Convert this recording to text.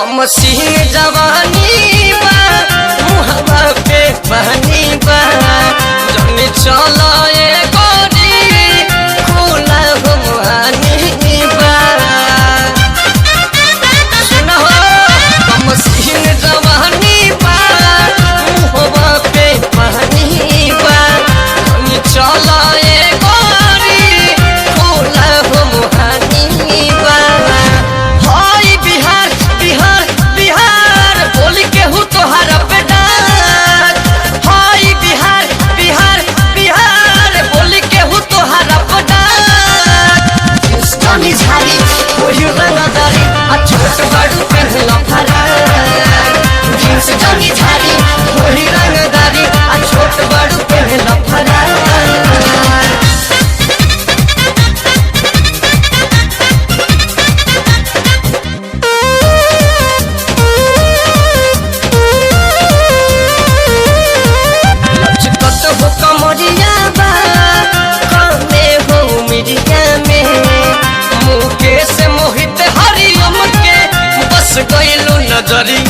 मसीन जवानी बा मुहबा पे पानी बा जने चला ए गोरी खोला हो मुहानी बा सुना हो मसीन जवानी बा मुहबा पे पानी बा जने चला ए गोरी खोला हो मुहानी बा। हाय बिहार बिहार बिहार बोल के हूँ तोहरा पे डाक। हाय बिहार बिहार बिहार बोल के हूँ तोहरा पे डाक। हिंदुस्तानी झाड़ी वही रंगदारी छोट बड़ू पहला फराक। हिंदुस्तानी झाड़ी वही रंगदारी छोट बड़ू पहला फराक। कमरिया बा कमे हो मिरिया में मुके से मोहित हरियम के बस गइलू नजरिया।